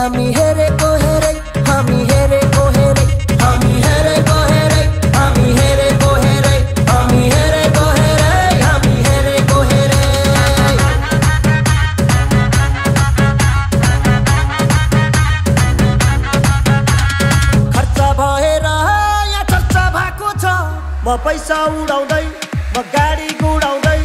हामी हेरेको हेरै हामी हेरेको हेरै हामी हेरेको हेरै हामी हेरेको हेरै हामी हेरेको हेरै हामी हेरेको हेरै खर्च भएर या चर्चा भएको छ म पैसा उडाउँदै म गाडी गुडाउँदै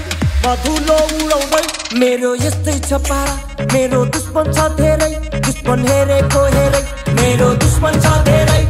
म धुलो उडाउँदै मेरो यस्तै छ पारा मेरो दुश्मन छ धेरै दुश्मन हेरेको हेरै मेरो दुश्मन छ धेरै